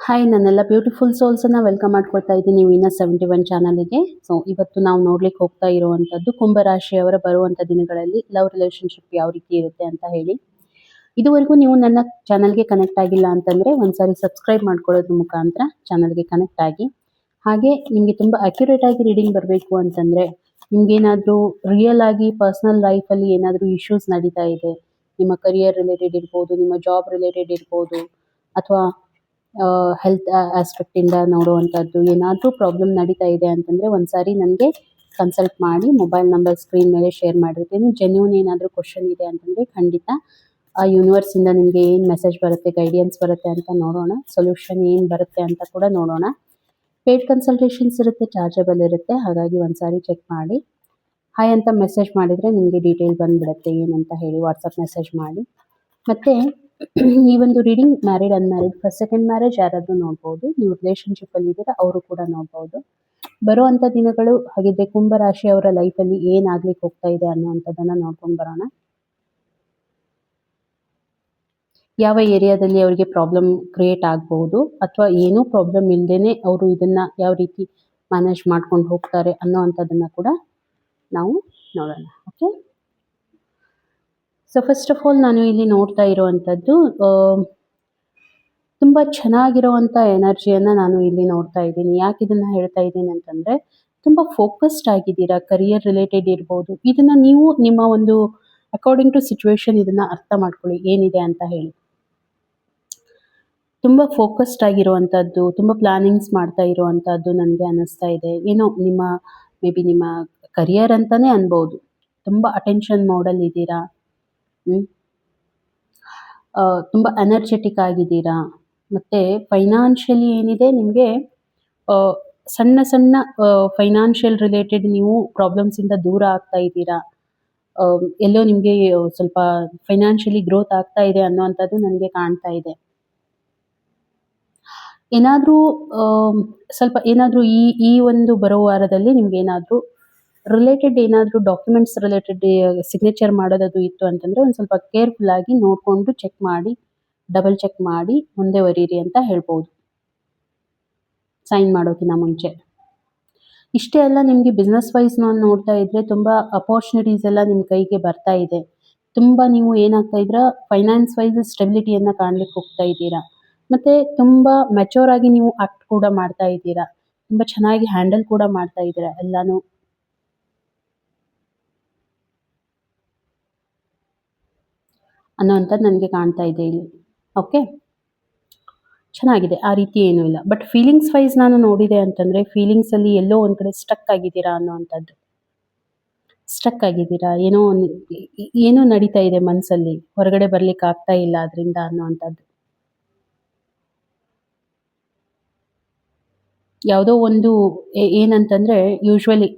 Hi ನನ್ನೆಲ್ಲ beautiful ಸೋಲ್ಸನ್ನ welcome ಮಾಡ್ಕೊಳ್ತಾ ಇದ್ದೀನಿ ವೀನಸ್ 71 ಚಾನಲಿಗೆ. ಸೊ ಇವತ್ತು ನಾವು ನೋಡ್ಲಿಕ್ಕೆ ಹೋಗ್ತಾ ಇರುವಂಥದ್ದು ಕುಂಭರಾಶಿಯವರ ಬರುವಂಥ ದಿನಗಳಲ್ಲಿ ಲವ್ ರಿಲೇಶನ್ಶಿಪ್ ಯಾವ ರೀತಿ ಇರುತ್ತೆ ಅಂತ ಹೇಳಿ. ಇದುವರೆಗೂ ನೀವು ನನ್ನ ಚಾನಲ್ಗೆ ಕನೆಕ್ಟ್ ಆಗಿಲ್ಲ ಅಂತಂದರೆ ಒಂದ್ಸಾರಿ ಸಬ್ಸ್ಕ್ರೈಬ್ ಮಾಡ್ಕೊಳ್ಳೋದ್ರ ಮುಖಾಂತರ ಚಾನಲ್ಗೆ ಕನೆಕ್ಟ್ ಆಗಿ. ಹಾಗೆ ನಿಮಗೆ ತುಂಬ ಅಕ್ಯುರೇಟ್ ಆಗಿ ರೀಡಿಂಗ್ ಬರಬೇಕು ಅಂತಂದರೆ ನಿಮ್ಗೇನಾದರೂ ರಿಯಲ್ ಆಗಿ ಪರ್ಸ್ನಲ್ ಲೈಫಲ್ಲಿ ಏನಾದರೂ ಇಶ್ಯೂಸ್ ನಡೀತಾ ಇದೆ, ನಿಮ್ಮ ಕರಿಯರ್ ರಿಲೇಟೆಡ್ ಇರ್ಬೋದು, ನಿಮ್ಮ ಜಾಬ್ ರಿಲೇಟೆಡ್ ಇರ್ಬೋದು, ಅಥವಾ ಹೆಲ್ತ್ ಆಸ್ಪೆಕ್ಟಿಂದ ನೋಡುವಂಥದ್ದು ಏನಾದರೂ ಪ್ರಾಬ್ಲಮ್ ನಡೀತಾ ಇದೆ ಅಂತಂದರೆ ಒಂದ್ಸಾರಿ ನನಗೆ ಕನ್ಸಲ್ಟ್ ಮಾಡಿ. ಮೊಬೈಲ್ ನಂಬರ್ ಸ್ಕ್ರೀನ್ ಮೇಲೆ ಶೇರ್ ಮಾಡಿರ್ತೀನಿ. ಜೆನ್ಯೂನ್ ಏನಾದರೂ ಕ್ವಶನ್ ಇದೆ ಅಂತಂದರೆ ಖಂಡಿತ ಆ ಯೂನಿವರ್ಸಿಂದ ನಿಮಗೆ ಏನು ಮೆಸೇಜ್ ಬರುತ್ತೆ, ಗೈಡೆನ್ಸ್ ಬರುತ್ತೆ ಅಂತ ನೋಡೋಣ. ಸೊಲ್ಯೂಷನ್ ಏನು ಬರುತ್ತೆ ಅಂತ ಕೂಡ ನೋಡೋಣ. ಪೇಯ್ಡ್ ಕನ್ಸಲ್ಟೇಷನ್ಸ್ ಇರುತ್ತೆ, ಚಾರ್ಜಬಲ್ ಇರುತ್ತೆ. ಹಾಗಾಗಿ ಒಂದ್ಸಾರಿ ಚೆಕ್ ಮಾಡಿ. ಹಾಯ್ ಅಂತ ಮೆಸೇಜ್ ಮಾಡಿದರೆ ನಿಮಗೆ ಡೀಟೇಲ್ ಬಂದುಬಿಡುತ್ತೆ ಏನಂತ ಹೇಳಿ. ವಾಟ್ಸಪ್ ಮೆಸೇಜ್ ಮಾಡಿ. ಮತ್ತು ಈ ಒಂದು reading married unmarried first second marriage ಯಾರಾದರೂ ನೋಡ್ಬೋದು. ನೀವು ರಿಲೇಷನ್ಶಿಪ್ಪಲ್ಲಿ ಇದ್ದೀರಾ ಅವರು ಕೂಡ ನೋಡ್ಬೋದು. ಬರುವಂಥ ದಿನಗಳು ಹಾಗಿದ್ರೆ ಕುಂಭರಾಶಿಯವರ ಲೈಫಲ್ಲಿ ಏನಾಗ್ಲಿಕ್ಕೆ ಹೋಗ್ತಾ ಇದೆ ಅನ್ನುವಂಥದ್ದನ್ನು ನೋಡ್ಕೊಂಡು ಬರೋಣ. ಯಾವ ಏರಿಯಾದಲ್ಲಿ ಅವರಿಗೆ ಪ್ರಾಬ್ಲಮ್ ಕ್ರಿಯೇಟ್ ಆಗಬಹುದು ಅಥವಾ ಏನೂ ಪ್ರಾಬ್ಲಮ್ ಇಲ್ಲದೇ ಅವರು ಇದನ್ನು ಯಾವ ರೀತಿ ಮ್ಯಾನೇಜ್ ಮಾಡ್ಕೊಂಡು ಹೋಗ್ತಾರೆ ಅನ್ನೋವಂಥದ್ದನ್ನು ಕೂಡ ನಾವು ನೋಡೋಣ. Okay, so first of all ನಾನು ಇಲ್ಲಿ ನೋಡ್ತಾ ಇರುವಂಥದ್ದು ತುಂಬ ಚೆನ್ನಾಗಿರುವಂಥ ಎನರ್ಜಿಯನ್ನು ನಾನು ಇಲ್ಲಿ ನೋಡ್ತಾ ಇದ್ದೀನಿ. ಯಾಕೆ ಇದನ್ನು ಹೇಳ್ತಾ ಇದ್ದೀನಿ ಅಂತಂದರೆ, ತುಂಬ ಫೋಕಸ್ಡ್ ಆಗಿದ್ದೀರಾ. ಕರಿಯರ್ ರಿಲೇಟೆಡ್ ಇರ್ಬೋದು, ಇದನ್ನು ನೀವು ನಿಮ್ಮ ಒಂದು ಅಕಾರ್ಡಿಂಗ್ ಟು ಸಿಚುವೇಶನ್ ಇದನ್ನು ಅರ್ಥ ಮಾಡ್ಕೊಳ್ಳಿ ಏನಿದೆ ಅಂತ ಹೇಳಿ. ತುಂಬ ಫೋಕಸ್ಡ್ ಆಗಿರುವಂಥದ್ದು, ತುಂಬ ಪ್ಲಾನಿಂಗ್ಸ್ ಮಾಡ್ತಾ ಇರುವಂಥದ್ದು ನನಗೆ ಅನ್ನಿಸ್ತಾ ಇದೆ. ಏನೋ ನಿಮ್ಮ ಮೇ ಬಿ ನಿಮ್ಮ ಕರಿಯರ್ ಅಂತಲೇ ಅನ್ಬೋದು. ತುಂಬ ಅಟೆನ್ಷನ್ ಮೋಡಲ್ಲಿ ಇದ್ದೀರಾ, ತುಂಬ ಎನರ್ಜೆಟಿಕ್ ಆಗಿದ್ದೀರಾ. ಮತ್ತು ಫೈನಾನ್ಷಿಯಲಿ ಏನಿದೆ ನಿಮಗೆ ಸಣ್ಣ ಸಣ್ಣ ಫೈನಾನ್ಷಿಯಲ್ ರಿಲೇಟೆಡ್ ನೀವು ಪ್ರಾಬ್ಲಮ್ಸಿಂದ ದೂರ ಆಗ್ತಾ ಇದ್ದೀರಾ. ಎಲ್ಲೋ ನಿಮಗೆ ಸ್ವಲ್ಪ ಫೈನಾನ್ಷಿಯಲಿ ಗ್ರೋತ್ ಆಗ್ತಾ ಇದೆ ಅನ್ನೋವಂಥದ್ದು ನನಗೆ ಕಾಣ್ತಾ ಇದೆ. ಏನಾದರೂ ಸ್ವಲ್ಪ ಏನಾದರೂ ಈ ಒಂದು ಬರೋ ವಾರದಲ್ಲಿ ನಿಮ್ಗೆ ಏನಾದರೂ ರಿಲೇಟೆಡ್ ಏನಾದರೂ ಡಾಕ್ಯುಮೆಂಟ್ಸ್ ರಿಲೇಟೆಡ್ ಸಿಗ್ನೇಚರ್ ಮಾಡೋದದು ಇತ್ತು ಅಂತಂದರೆ ಒಂದು ಸ್ವಲ್ಪ ಕೇರ್ಫುಲ್ ಆಗಿ ನೋಡಿಕೊಂಡು ಚೆಕ್ ಮಾಡಿ, ಡಬಲ್ ಚೆಕ್ ಮಾಡಿ ಮುಂದೆ ಬರೀರಿ ಅಂತ ಹೇಳ್ಬೋದು, ಸೈನ್ ಮಾಡೋಕ್ಕಿಂತ ಮುಂಚೆ. ಇಷ್ಟೇ ಅಲ್ಲ, ನಿಮಗೆ ಬಿಸ್ನೆಸ್ ವೈಸ್ ನಾನು ನೋಡ್ತಾ ಇದ್ದರೆ ತುಂಬ ಅಪಾರ್ಚುನಿಟೀಸ್ ಎಲ್ಲ ನಿಮ್ಮ ಕೈಗೆ ಬರ್ತಾ ಇದೆ. ತುಂಬ ನೀವು ಏನಾಗ್ತಾ ಇದ್ದೀರಾ, ಫೈನಾನ್ಸ್ ವೈಸ್ ಸ್ಟೆಬಿಲಿಟಿಯನ್ನು ಕಾಣಲಿಕ್ಕೆ ಹೋಗ್ತಾ ಇದ್ದೀರಾ. ಮತ್ತು ತುಂಬ ಮೆಚೂರ್ ಆಗಿ ನೀವು ಆಕ್ಟ್ ಕೂಡ ಮಾಡ್ತಾ ಇದ್ದೀರಾ. ತುಂಬ ಚೆನ್ನಾಗಿ ಹ್ಯಾಂಡಲ್ ಕೂಡ ಮಾಡ್ತಾ ಇದ್ದೀರಾ ಎಲ್ಲನೂ. ಅನ್ನೋವಂಥದ್ದು ನನಗೆ ಕಾಣ್ತಾ ಇದೆ ಇಲ್ಲಿ. ಓಕೆ, ಚೆನ್ನಾಗಿದೆ, ಆ ರೀತಿ ಏನೂ ಇಲ್ಲ. ಬಟ್ ಫೀಲಿಂಗ್ಸ್ ವೈಸ್ ನಾನು ನೋಡಿದೆ ಅಂತಂದರೆ ಫೀಲಿಂಗ್ಸಲ್ಲಿ ಎಲ್ಲೋ ಒಂದು ಕಡೆ ಸ್ಟಕ್ ಆಗಿದ್ದೀರಾ ಅನ್ನೋವಂಥದ್ದು. ಸ್ಟಕ್ ಆಗಿದ್ದೀರಾ, ಏನೋ ನಡೀತಾ ಇದೆ ಮನಸ್ಸಲ್ಲಿ, ಹೊರಗಡೆ ಬರ್ಲಿಕ್ಕೆ ಆಗ್ತಾ ಇಲ್ಲ ಅದರಿಂದ ಅನ್ನೋವಂಥದ್ದು. ಯಾವುದೋ ಒಂದು ಏನಂತಂದರೆ ಯೂಶ್ವಲಿ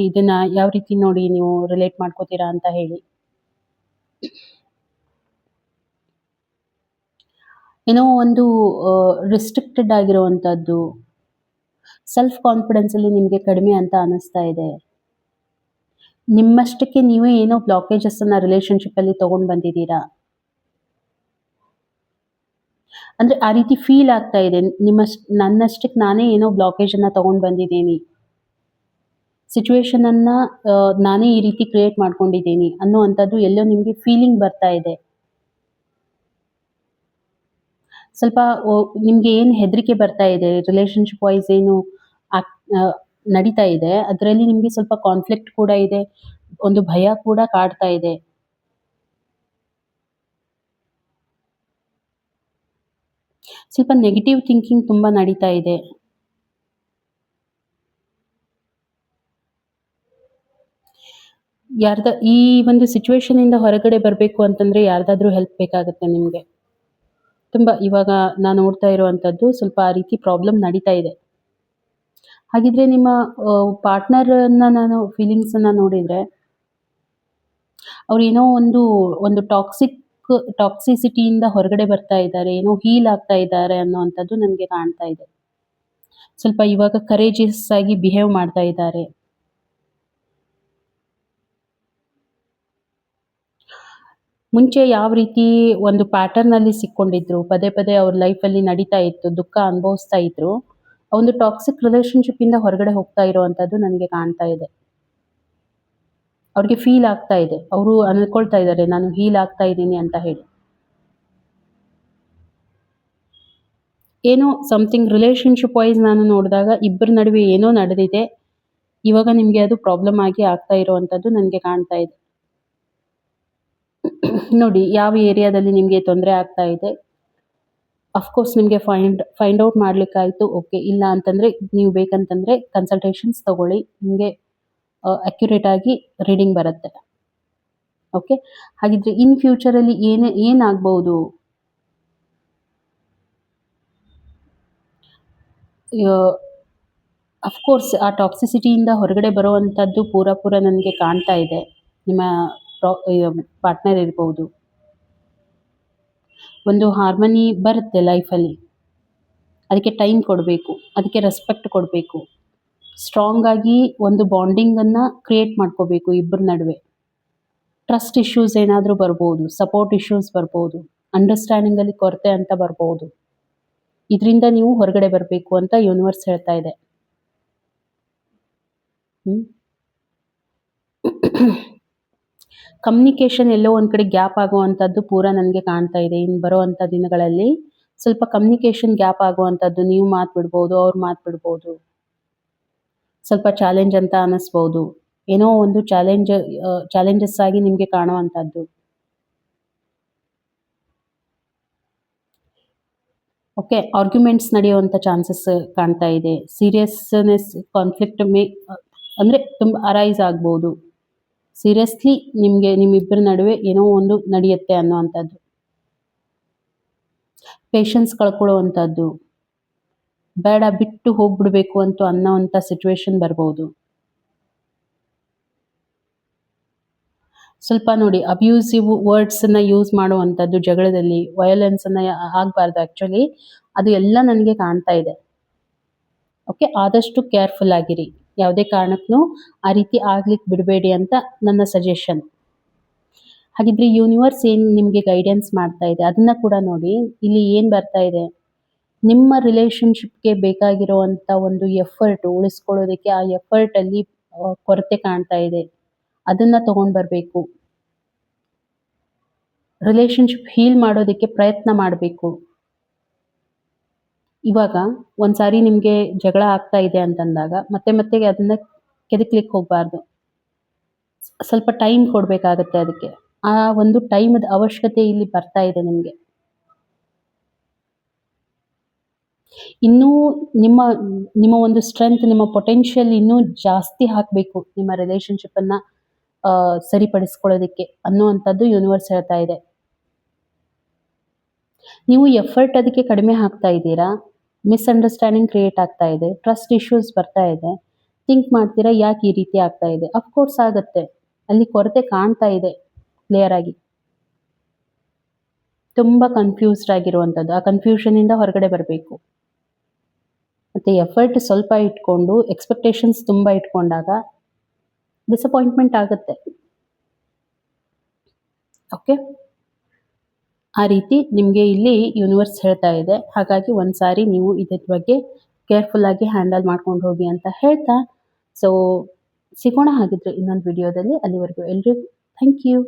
ಇದನ್ನು ಯಾವ ರೀತಿ ನೋಡಿ ನೀವು ರಿಲೇಟ್ ಮಾಡ್ಕೋತೀರಾ ಅಂತ ಹೇಳಿ. ಏನೋ ಒಂದು ರಿಸ್ಟ್ರಿಕ್ಟೆಡ್ ಆಗಿರುವಂಥದ್ದು, ಸೆಲ್ಫ್ ಕಾನ್ಫಿಡೆನ್ಸಲ್ಲಿ ನಿಮಗೆ ಕಡಿಮೆ ಅಂತ ಅನ್ನಿಸ್ತಾ ಇದೆ. ನಿಮ್ಮಷ್ಟಕ್ಕೆ ನೀವೇ ಏನೋ ಬ್ಲಾಕೇಜಸ್ಸನ್ನು ರಿಲೇಷನ್ಶಿಪ್ಪಲ್ಲಿ ತೊಗೊಂಡು ಬಂದಿದ್ದೀರಾ. ಅಂದರೆ ಆ ರೀತಿ ಫೀಲ್ ಆಗ್ತಾ ಇದೆ, ನನ್ನಷ್ಟಕ್ಕೆ ನಾನೇ ಏನೋ ಬ್ಲಾಕೇಜನ್ನು ತೊಗೊಂಡು ಬಂದಿದ್ದೀನಿ, ಸಿಚುವೇಶನನ್ನು ನಾನೇ ಈ ರೀತಿ ಕ್ರಿಯೇಟ್ ಮಾಡ್ಕೊಂಡಿದ್ದೀನಿ ಅನ್ನೋವಂಥದ್ದು ಎಲ್ಲೋ ನಿಮಗೆ ಫೀಲಿಂಗ್ ಬರ್ತಾ ಇದೆ. ಸ್ವಲ್ಪ ನಿಮಗೆ ಏನು ಹೆದರಿಕೆ ಬರ್ತಾ ಇದೆ, ರಿಲೇಷನ್ಶಿಪ್ ವೈಸ್ ಏನು ನಡೀತಾ ಇದೆ ಅದರಲ್ಲಿ ನಿಮಗೆ ಸ್ವಲ್ಪ ಕಾನ್ಫ್ಲಿಕ್ಟ್ ಕೂಡ ಇದೆ, ಒಂದು ಭಯ ಕೂಡ ಕಾಡ್ತಾ ಇದೆ. ಸ್ವಲ್ಪ ನೆಗೆಟಿವ್ ಥಿಂಕಿಂಗ್ ತುಂಬ ನಡೀತಾ ಇದೆ. ಈ ಒಂದು ಸಿಚುವೇಶನಿಂದ ಹೊರಗಡೆ ಬರಬೇಕು ಅಂತಂದರೆ ಯಾರ್ದಾದ್ರೂ ಹೆಲ್ಪ್ ಬೇಕಾಗುತ್ತೆ ನಿಮಗೆ. ತುಂಬ ಇವಾಗ ನಾನು ನೋಡ್ತಾ ಇರುವಂಥದ್ದು ಸ್ವಲ್ಪ ಆ ರೀತಿ ಪ್ರಾಬ್ಲಮ್ ನಡೀತಾ ಇದೆ. ಹಾಗಿದ್ರೆ ನಿಮ್ಮ ಪಾರ್ಟ್ನರನ್ನು ನಾನು ಫೀಲಿಂಗ್ಸನ್ನು ನೋಡಿದರೆ ಅವ್ರು ಏನೋ ಒಂದು ಟಾಕ್ಸಿಸಿಟಿಯಿಂದ ಹೊರಗಡೆ ಬರ್ತಾ ಇದ್ದಾರೆ, ಏನೋ ಹೀಲ್ ಆಗ್ತಾ ಇದ್ದಾರೆ ಅನ್ನೋವಂಥದ್ದು ನನಗೆ ಕಾಣ್ತಾ ಇದೆ. ಸ್ವಲ್ಪ ಇವಾಗ ಕರೇಜಿಯಸ್ ಆಗಿ ಬಿಹೇವ್ ಮಾಡ್ತಾ ಇದ್ದಾರೆ. ಮುಂಚೆ ಯಾವ ರೀತಿ ಒಂದು ಪ್ಯಾಟರ್ನಲ್ಲಿ ಸಿಕ್ಕೊಂಡಿದ್ರು, ಪದೇ ಪದೇ ಅವ್ರ ಲೈಫಲ್ಲಿ ನಡೀತಾ ಇತ್ತು, ದುಃಖ ಅನುಭವಿಸ್ತಾ ಇದ್ರು, ಆ ಒಂದು ಟಾಕ್ಸಿಕ್ ರಿಲೇಶನ್‌ಶಿಪ್ಪಿಂದ ಹೊರಗಡೆ ಹೋಗ್ತಾ ಇರುವಂಥದ್ದು ನನಗೆ ಕಾಣ್ತಾ ಇದೆ. ಅವ್ರಿಗೆ ಫೀಲ್ ಆಗ್ತಾ ಇದೆ. ಅವರು ಅನ್ಕೊಳ್ತಾ ಇದ್ದಾರೆ, ನಾನು ಹೀಲ್ ಆಗ್ತಾ ಇದ್ದೀನಿ ಅಂತ ಹೇಳಿ. ಏನೋ ಸಮಥಿಂಗ್ ರಿಲೇಶನ್‌ಶಿಪ್ ವೈಸ್ ನಾನು ನೋಡಿದಾಗ ಇಬ್ಬರ ನಡುವೆ ಏನೋ ನಡೆದಿದೆ. ಇವಾಗ ನಿಮಗೆ ಅದು ಪ್ರಾಬ್ಲಮ್ ಆಗಿ ಆಗ್ತಾ ಇರುವಂಥದ್ದು ನನಗೆ ಕಾಣ್ತಾ ಇದೆ. ನೋಡಿ ಯಾವ ಏರಿಯಾದಲ್ಲಿ ನಿಮಗೆ ತೊಂದರೆ ಆಗ್ತಾ ಇದೆ. ಅಫ್‌ಕೋರ್ಸ್ ನಿಮಗೆ ಫೈಂಡ್ ಔಟ್ ಮಾಡ್ಲಿಕ್ಕಾಯ್ತು. ಓಕೆ. ಇಲ್ಲ ಅಂತಂದ್ರೆ ನೀವು ಬೇಕಂತಂದ್ರೆ ಕನ್ಸಲ್ಟೇಷನ್ಸ್ ತಗೊಳ್ಳಿ. ನಿಮಗೆ ಅಕ್ಯುರೇಟ್ ಆಗಿ ರೀಡಿಂಗ್ ಬರುತ್ತೆ. ಓಕೆ. ಹಾಗಿದ್ರೆ ಇನ್ ಫ್ಯೂಚರಲ್ಲಿ ಏನಾಗ್ಬಹುದು? ಅಫ್‌ಕೋರ್ಸ್ ಆ ಟಾಕ್ಸಿಸಿಟಿಯಿಂದ ಹೊರಗಡೆ ಬರುವಂಥದ್ದು ಪೂರ ನನಗೆ ಕಾಣ್ತಾ ಇದೆ. ನಿಮ್ಮ ಪಾರ್ಟ್ನರ್ ಇರ್ಬೋದು. ಒಂದು ಹಾರ್ಮನಿ ಬರುತ್ತೆ ಲೈಫಲ್ಲಿ. ಅದಕ್ಕೆ ಟೈಮ್ ಕೊಡಬೇಕು. ಅದಕ್ಕೆ ರೆಸ್ಪೆಕ್ಟ್ ಕೊಡಬೇಕು. ಸ್ಟ್ರಾಂಗ್ ಆಗಿ ಒಂದು ಬಾಂಡಿಂಗನ್ನು ಕ್ರಿಯೇಟ್ ಮಾಡ್ಕೋಬೇಕು ಇಬ್ಬರ ನಡುವೆ. ಟ್ರಸ್ಟ್ ಇಶ್ಯೂಸ್ ಏನಾದರೂ ಬರ್ಬೋದು. ಸಪೋರ್ಟ್ ಇಶ್ಯೂಸ್ ಬರ್ಬೋದು. ಅಂಡರ್‌ಸ್ಟ್ಯಾಂಡಿಂಗಲ್ಲಿ ಕೊರತೆ ಅಂತ ಬರ್ಬೋದು. ಇದರಿಂದ ನೀವು ಹೊರಗಡೆ ಬರಬೇಕು ಅಂತ ಯೂನಿವರ್ಸ್ ಹೇಳ್ತಾ ಇದೆ. ಕಮ್ಯುನಿಕೇಷನ್ ಎಲ್ಲೋ ಒಂದು ಕಡೆ ಗ್ಯಾಪ್ ಆಗುವಂಥದ್ದು ಪೂರ ನನಗೆ ಕಾಣ್ತಾ ಇದೆ. ಇನ್ನು ಬರುವಂಥ ದಿನಗಳಲ್ಲಿ ಸ್ವಲ್ಪ ಕಮ್ಯುನಿಕೇಷನ್ ಗ್ಯಾಪ್ ಆಗುವಂಥದ್ದು. ನೀವು ಮಾತು ಬಿಡ್ಬೋದು, ಅವ್ರು ಮಾತು ಬಿಡ್ಬೋದು. ಸ್ವಲ್ಪ ಚಾಲೆಂಜ್ ಅಂತ ಅನ್ನಿಸ್ಬೋದು. ಏನೋ ಒಂದು ಚಾಲೆಂಜಸ್ ಆಗಿ ನಿಮಗೆ ಕಾಣುವಂಥದ್ದು. ಓಕೆ. ಆರ್ಗ್ಯುಮೆಂಟ್ಸ್ ನಡೆಯುವಂಥ ಚಾನ್ಸಸ್ ಕಾಣ್ತಾ ಇದೆ. ಸೀರಿಯಸ್ನೆಸ್ ಕಾನ್ಫ್ಲಿಕ್ಟ್ ಅಂದರೆ ತುಂಬ ಅರೈಸ್ ಆಗ್ಬೋದು. ಸೀರಿಯಸ್ಲಿ ನಿಮ್ಮಿಬ್ಬರ ನಡುವೆ ಏನೋ ಒಂದು ನಡೆಯುತ್ತೆ ಅನ್ನುವಂಥದ್ದು. ಪೇಷನ್ಸ್ ಕಳ್ಕೊಳ್ಳುವಂಥದ್ದು. ಬೇಡ ಬಿಟ್ಟು ಹೋಗ್ಬಿಡ್ಬೇಕು ಅಂತ ಅನ್ನೋವಂಥ ಸಿಚುವೇಶನ್ ಬರ್ಬೋದು. ಸ್ವಲ್ಪ ನೋಡಿ ಅಬ್ಯೂಸಿವ್ ವರ್ಡ್ಸನ್ನು ಯೂಸ್ ಮಾಡುವಂಥದ್ದು ಜಗಳದಲ್ಲಿ, ವಯೋಲೆನ್ಸನ್ನು ಆಗಬಾರ್ದು ಆ್ಯಕ್ಚುಲಿ. ಅದು ಎಲ್ಲ ನನಗೆ ಕಾಣ್ತಾ ಇದೆ. ಓಕೆ. ಆದಷ್ಟು ಕೇರ್ಫುಲ್ ಆಗಿರಿ. ಯಾವುದೇ ಕಾರಣಕ್ಕೂ ಆ ರೀತಿ ಆಗ್ಲಿಕ್ಕೆ ಬಿಡಬೇಡಿ ಅಂತ ನನ್ನ ಸಜೆಷನ್. ಹಾಗಿದ್ರೆ ಯೂನಿವರ್ಸ್ ಏನು ನಿಮಗೆ ಗೈಡೆನ್ಸ್ ಮಾಡ್ತಾ ಇದೆ ಅದನ್ನು ಕೂಡ ನೋಡಿ. ಇಲ್ಲಿ ಏನು ಬರ್ತಾ ಇದೆ, ನಿಮ್ಮ ರಿಲೇಶನ್ಶಿಪ್ಗೆ ಬೇಕಾಗಿರುವಂಥ ಒಂದು ಎಫರ್ಟ್ ಉಳಿಸ್ಕೊಳ್ಳೋದಕ್ಕೆ ಆ ಎಫರ್ಟಲ್ಲಿ ಕೊರತೆ ಕಾಣ್ತಾ ಇದೆ. ಅದನ್ನು ತೊಗೊಂಡು ಬರಬೇಕು. ರಿಲೇಶನ್ಶಿಪ್ ಹೀಲ್ ಮಾಡೋದಕ್ಕೆ ಪ್ರಯತ್ನ ಮಾಡಬೇಕು. ಇವಾಗ ಒಂದ್ಸಾರಿ ನಿಮಗೆ ಜಗಳ ಆಗ್ತಾ ಇದೆ ಅಂತಂದಾಗ ಮತ್ತೆ ಅದನ್ನು ಕೆದಕ್ಲಿಕ್ಕೆ ಹೋಗಬಾರ್ದು. ಸ್ವಲ್ಪ ಟೈಮ್ ಕೊಡಬೇಕಾಗತ್ತೆ ಅದಕ್ಕೆ. ಆ ಒಂದು ಟೈಮದ ಅವಶ್ಯಕತೆ ಇಲ್ಲಿ ಬರ್ತಾ ಇದೆ ನಿಮಗೆ. ಇನ್ನೂ ನಿಮ್ಮ ಒಂದು ಸ್ಟ್ರೆಂತ್, ನಿಮ್ಮ ಪೊಟೆನ್ಷಿಯಲ್ ಇನ್ನೂ ಜಾಸ್ತಿ ಹಾಕಬೇಕು ನಿಮ್ಮ ರಿಲೇಶನ್ಶಿಪ್ಪನ್ನು ಸರಿಪಡಿಸ್ಕೊಳ್ಳೋದಕ್ಕೆ ಅನ್ನುವಂಥದ್ದು ಯೂನಿವರ್ಸ್ ಹೇಳ್ತಾ ಇದೆ. ನೀವು ಎಫರ್ಟ್ ಅದಕ್ಕೆ ಕಡಿಮೆ ಹಾಕ್ತಾ ಇದ್ದೀರಾ. ಮಿಸ್ಅಂಡರ್ಸ್ಟ್ಯಾಂಡಿಂಗ್ ಕ್ರಿಯೇಟ್ ಆಗ್ತಾ ಇದೆ. ಟ್ರಸ್ಟ್ ಇಶ್ಯೂಸ್ ಬರ್ತಾ ಇದೆ. ಥಿಂಕ್ ಮಾಡ್ತೀರಾ ಯಾಕೆ ಈ ರೀತಿ ಆಗ್ತಾ ಇದೆ. ಅಫ್‌ಕೋರ್ಸ್ ಆಗುತ್ತೆ. ಅಲ್ಲಿ ಕೊರತೆ ಕಾಣ್ತಾ ಇದೆ ಕ್ಲಿಯರ್ ಆಗಿ. ತುಂಬ ಕನ್ಫ್ಯೂಸ್ಡ್ ಆಗಿರುವಂಥದ್ದು. ಆ ಕನ್ಫ್ಯೂಷನಿಂದ ಹೊರಗಡೆ ಬರಬೇಕು. ಮತ್ತು ಎಫರ್ಟ್ ಸ್ವಲ್ಪ ಇಟ್ಕೊಂಡು ಎಕ್ಸ್ಪೆಕ್ಟೇಷನ್ಸ್ ತುಂಬ ಇಟ್ಕೊಂಡಾಗ ಡಿಸಪಾಯಿಂಟ್ಮೆಂಟ್ ಆಗುತ್ತೆ. ಓಕೆ. ಆ ರೀತಿ ನಿಮಗೆ ಇಲ್ಲಿ ಯೂನಿವರ್ಸ್ ಹೇಳ್ತಾ ಇದೆ. ಹಾಗಾಗಿ ಒಂದ್ಸಾರಿ ನೀವು ಇದ್ರ ಬಗ್ಗೆ ಕೇರ್ಫುಲ್ಲಾಗಿ ಹ್ಯಾಂಡಲ್ ಮಾಡ್ಕೊಂಡು ಹೋಗಿ ಅಂತ ಹೇಳ್ತಾ, ಸೊ ಸಿಗೋಣ ಹಾಗಿದ್ರೆ ಇನ್ನೊಂದು ವಿಡಿಯೋದಲ್ಲಿ. ಅಲ್ಲಿವರೆಗೂ ಎಲ್ರಿಗೂ ಥ್ಯಾಂಕ್ ಯು.